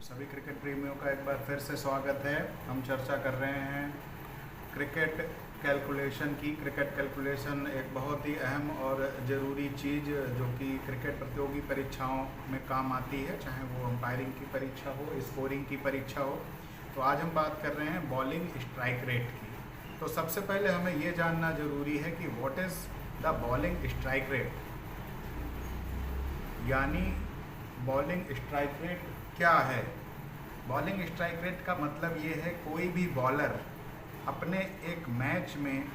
सभी क्रिकेट प्रेमियों का एक बार फिर से स्वागत है। हम चर्चा कर रहे हैं क्रिकेट कैलकुलेशन की। क्रिकेट कैलकुलेशन एक बहुत ही अहम और ज़रूरी चीज़ जो कि क्रिकेट प्रतियोगी परीक्षाओं में काम आती है, चाहे वो अंपायरिंग की परीक्षा हो, स्कोरिंग की परीक्षा हो। तो आज हम बात कर रहे हैं बॉलिंग स्ट्राइक रेट की। तो सबसे पहले हमें ये जानना ज़रूरी है कि what is the bowling strike rate, यानी बॉलिंग स्ट्राइक रेट क्या है। बॉलिंग स्ट्राइक रेट का मतलब ये है कोई भी बॉलर अपने एक मैच में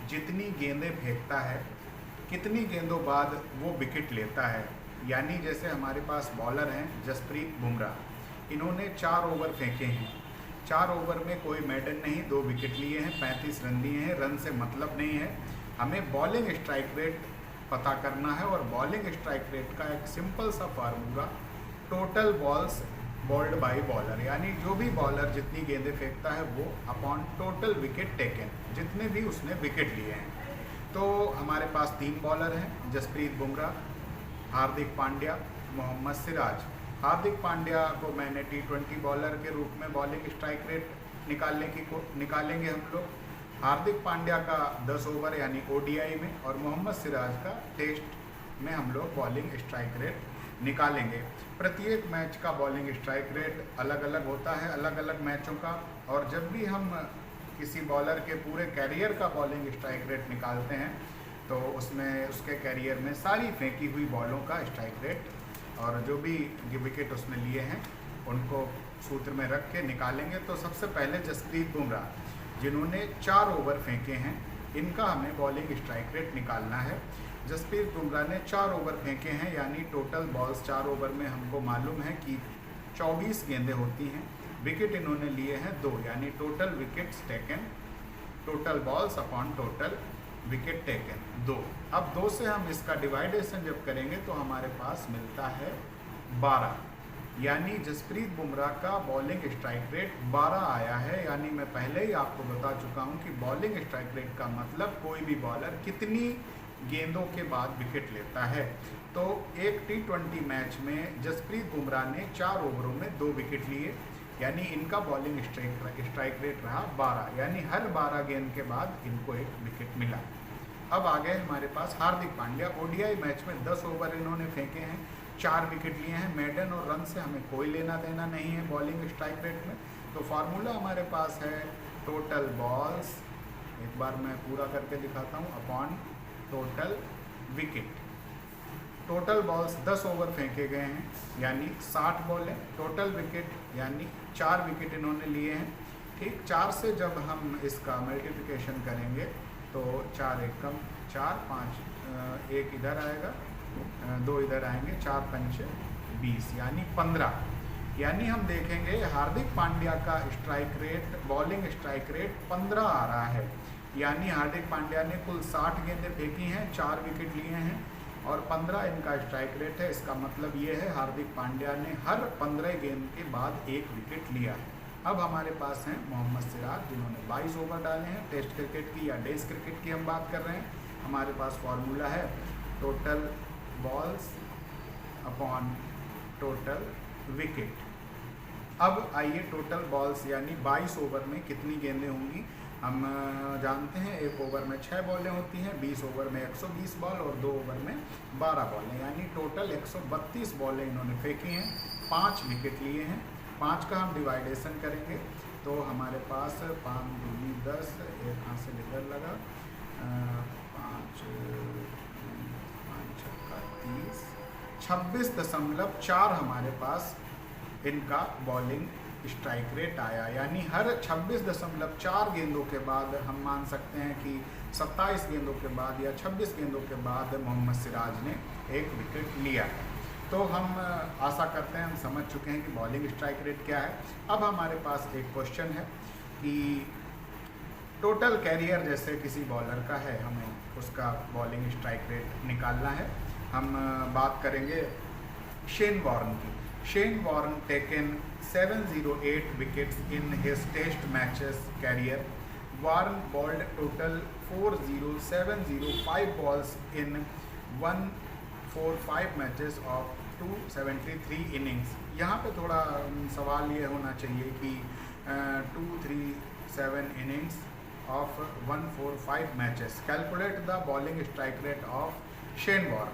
जितनी गेंदें फेंकता है, कितनी गेंदों बाद वो विकेट लेता है। यानी जैसे हमारे पास बॉलर हैं जसप्रीत बुमराह, इन्होंने 4 ओवर फेंके हैं। 4 ओवर में कोई मेडन नहीं, 2 विकेट लिए हैं, 35 रन लिए हैं। रन से मतलब नहीं है, हमें बॉलिंग स्ट्राइक रेट पता करना है। और बॉलिंग स्ट्राइक रेट का एक सिंपल सा formula total balls bowled by bowler, यानी जो भी बॉलर जितनी गेंदें फेंकता है वो अपॉन टोटल विकेट टेकन, जितने भी उसने विकेट लिए हैं। तो हमारे पास 3 बॉलर हैं, जसप्रीत बुमराह, हार्दिक पांड्या, मोहम्मद सिराज। हार्दिक पांड्या को मैंने T20 बॉलर के रूप में बॉलिंग स्ट्राइक रेट निकालेंगे हम लोग। हार्दिक पांड्या का 10 ओवर यानी ODI में, और मोहम्मद सिराज का टेस्ट में हम लोग बॉलिंग स्ट्राइक रेट निकालेंगे। प्रत्येक मैच का बॉलिंग स्ट्राइक रेट अलग अलग होता है, अलग अलग मैचों का। और जब भी हम किसी बॉलर के पूरे कैरियर का बॉलिंग स्ट्राइक रेट निकालते हैं तो उसमें उसके कैरियर में सारी फेंकी हुई बॉलों का स्ट्राइक रेट और जो भी विकेट उसने लिए हैं उनको सूत्र में रख के निकालेंगे। तो सबसे पहले जसप्रीत बुमराह, जिन्होंने 4 ओवर फेंके हैं, इनका हमें बॉलिंग स्ट्राइक रेट निकालना है। जसप्रीत बुमराह ने 4 ओवर फेंके हैं, यानी टोटल बॉल्स 4 ओवर में हमको मालूम है कि 24 गेंदें होती हैं। विकेट इन्होंने लिए हैं 2, यानी total wickets taken, total balls upon total wicket taken 2। अब 2 से हम इसका डिवाइडेशन जब करेंगे तो हमारे पास मिलता है 12, यानी जसप्रीत बुमराह का बॉलिंग स्ट्राइक रेट 12 आया है। यानी मैं पहले ही आपको बता चुका हूं कि बॉलिंग स्ट्राइक रेट का मतलब कोई भी बॉलर कितनी गेंदों के बाद विकेट लेता है। तो एक T20 मैच में जसप्रीत बुमराह ने 4 ओवरों में 2 विकेट लिए, यानी इनका बॉलिंग स्ट्राइक रेट रहा 12, यानी हर 12 गेंद के बाद इनको एक विकेट मिला। अब आ गए हमारे पास हार्दिक पांड्या। ODI मैच में 10 ओवर इन्होंने फेंके हैं, 4 विकेट लिए हैं। मेडन और रन से हमें कोई लेना देना नहीं है बॉलिंग स्ट्राइक रेट में। तो फार्मूला हमारे पास है टोटल बॉल्स, एक बार मैं पूरा करके दिखाता हूँ, upon total wicket. Total balls 10 over फेंके गए हैं, यानी 60 बॉल है। टोटल विकेट यानी 4 विकेट इन्होंने लिए हैं। ठीक, 4 से जब हम इसका मल्टीप्लिकेशन करेंगे तो 4 एकम 4, 5 1 इधर आएगा, 2 इधर आएंगे, 4 पंचे 20, यानी 15। यानी हम देखेंगे हार्दिक पांड्या का strike rate, bowling strike rate 15 आ रहा है। यानी हार्दिक पांड्या ने कुल 60 गेंदें फेंकी हैं, 4 विकेट लिए हैं और 15 इनका स्ट्राइक रेट है। इसका मतलब ये है हार्दिक पांड्या ने हर 15 गेंद के बाद 1 विकेट लिया है। अब हमारे पास हैं मोहम्मद सिराज, जिन्होंने 22 ओवर डाले हैं। टेस्ट क्रिकेट की या डेज क्रिकेट की हम बात कर रहे हैं। हमारे पास फॉर्मूला है total balls upon total wicket. अब आइए टोटल बॉल्स यानी 22 ओवर में कितनी गेंदें होंगी। हम जानते हैं 1 ओवर में 6 बॉलें होती हैं, 20 ओवर में 120 बॉल और 2 ओवर में 12 बॉलें, यानी टोटल 132 बॉलें इन्होंने फेंकी हैं, 5 विकेट लिए हैं। 5 का हम डिवाइडेशन करेंगे तो हमारे पास 5 दूनी 10, एक हाथ से इधर लगा, 5 छक्का 30, 26.4 हमारे पास इनका बॉलिंग स्ट्राइक रेट आया। यानी हर 26.4 गेंदों के बाद हम मान सकते हैं कि 27 गेंदों के बाद या 26 गेंदों के बाद मोहम्मद सिराज ने 1 विकेट लिया। तो हम आशा करते हैं हम समझ चुके हैं कि बॉलिंग स्ट्राइक रेट क्या है। अब हमारे पास एक क्वेश्चन है कि टोटल कैरियर जैसे किसी बॉलर का है, हमें उसका बॉलिंग स्ट्राइक रेट निकालना है। हम बात करेंगे शेन वॉर्न की। Shane Warne taken 708 wickets in his test matches career. Warren bowled total 40705 balls in 145 matches of 273 innings. यहाँ पे थोड़ा सवाल ये होना चाहिए कि 2-3-7 innings of 1-4-5 matches, calculate the bowling strike rate of Shane Warne.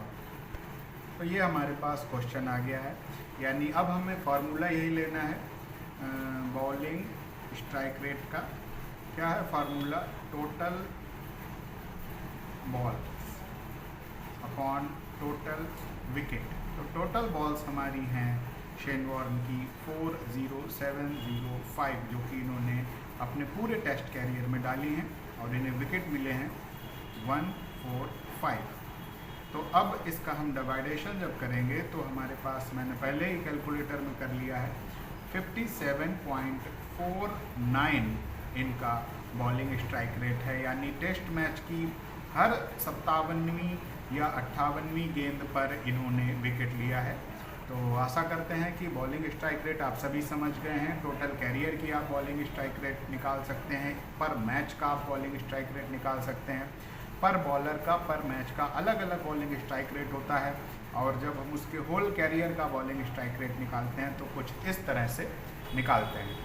तो ये हमारे पास क्वेश्चन आ गया है, यानी अब हमें फार्मूला यही लेना है बॉलिंग स्ट्राइक रेट का। क्या है formula? Total ball upon total wicket. तो टोटल बॉल्स हमारी हैं शेन वॉर्न की 40705, जो कि इन्होंने अपने पूरे टेस्ट कैरियर में डाली हैं, और इन्हें विकेट मिले हैं 145। तो अब इसका हम डिवाइडेशन जब करेंगे तो हमारे पास, मैंने पहले ही कैलकुलेटर में कर लिया है, 57.49 इनका बॉलिंग स्ट्राइक रेट है। यानी टेस्ट मैच की हर 57वीं या 58वीं गेंद पर इन्होंने विकेट लिया है। तो आशा करते हैं कि बॉलिंग स्ट्राइक रेट आप सभी समझ गए हैं। टोटल कैरियर की आप बॉलिंग स्ट्राइक रेट निकाल सकते हैं, पर मैच का आप बॉलिंग स्ट्राइक रेट निकाल सकते हैं, पर बॉलर का, पर मैच का अलग अलग बॉलिंग स्ट्राइक रेट होता है। और जब हम उसके होल कैरियर का बॉलिंग स्ट्राइक रेट निकालते हैं तो कुछ इस तरह से निकालते हैं।